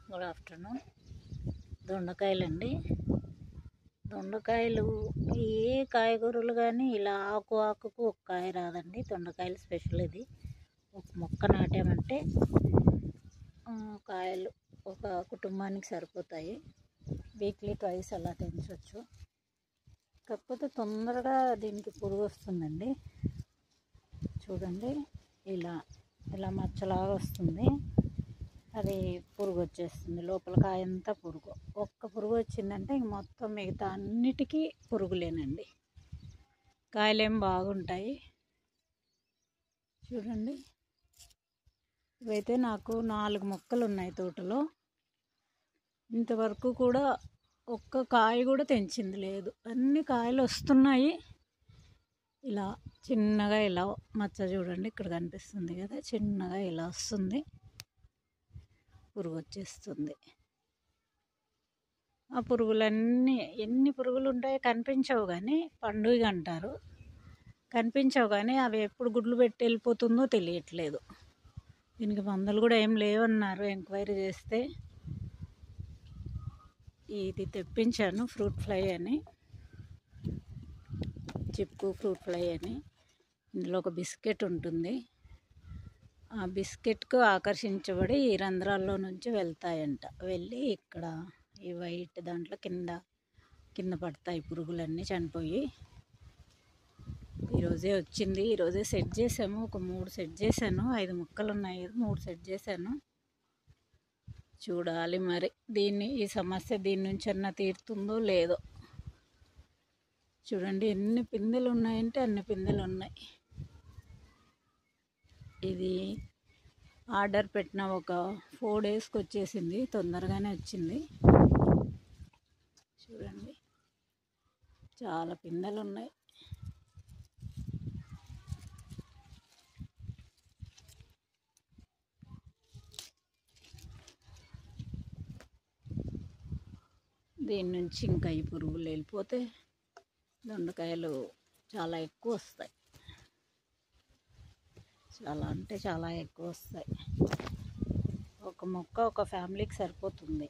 Good afternoon. దొండకాయలండి. దొండకాయలు ఏ కాయగూరలు కానీ ఇలా ఆకుకు ఒక కాయ రాదండి. దొండకాయలు స్పెషల్. ఇది ఒక మొక్క నాటామంటే కాయలు ఒక కుటుంబానికి సరిపోతాయి. వీక్లీ ట్వైస్ అలా తెంచవచ్చు. కాకపోతే తొందరగా దీనికి పురుగు వస్తుందండి. చూడండి, ఇలా ఇలా మచ్చలాగా వస్తుంది. అది పురుగు వచ్చేస్తుంది. లోపల కాయంతా పురుగు. ఒక్క పురుగు వచ్చిందంటే ఇంక మొత్తం మిగతా అన్నిటికీ పురుగులేనండి. కాయలేం బాగుంటాయి. చూడండి, ఇవైతే నాకు 4 మొక్కలు ఉన్నాయి తోటలో. ఇంతవరకు కూడా ఒక్క కాయ కూడా తెంచింది లేదు. అన్ని కాయలు వస్తున్నాయి. ఇలా చిన్నగా ఇలా మచ్చ చూడండి, ఇక్కడ కనిపిస్తుంది కదా, చిన్నగా ఇలా వస్తుంది, పురుగు వచ్చేస్తుంది. ఆ పురుగులన్నీ ఎన్ని పురుగులు ఉంటాయో కనిపించవు, కానీ పండుగ అంటారు. కనిపించవు కానీ అవి ఎప్పుడు గుడ్లు పెట్టి వెళ్ళిపోతుందో తెలియట్లేదు. దీనికి మందులు కూడా ఏం లేవన్నారు ఎంక్వైరీ చేస్తే. ఇది తెప్పించాను, ఫ్రూట్ ఫ్లై అని, చిప్పు ఫ్రూట్ ఫ్లై అని. ఇందులో ఒక బిస్కెట్ ఉంటుంది. ఆ బిస్కెట్కు ఆకర్షించబడి ఈ రంధ్రాల్లో నుంచి వెళ్తాయంట. వెళ్ళి ఇక్కడ ఈ వైట్ దాంట్లో కింద పడతాయి పురుగులన్నీ చనిపోయి. ఈరోజే వచ్చింది. ఈరోజే సెట్ చేసాము. ఒక 3 సెట్ చేశాను. 5 మొక్కలు ఉన్నాయి, 3 సెట్ చేశాను. చూడాలి మరి ఈ సమస్య దీని నుంచి అన్నా తీరుతుందో లేదో. చూడండి ఎన్ని పిందెలు ఉన్నాయంటే అన్ని పిందెలు ఉన్నాయి. ఇది ఆర్డర్ పెట్టిన ఒక 4 డేస్కి వచ్చేసింది. తొందరగానే వచ్చింది. చూడండి, చాలా పిందెలు ఉన్నాయి. దీని నుంచి ఇంకా ఈ పురుగులు వెళ్ళిపోతే దొండకాయలు చాలా ఎక్కువ వస్తాయి. చాలా అంటే చాలా ఎక్కువ వస్తాయి. ఒక మొక్క ఒక ఫ్యామిలీకి సరిపోతుంది.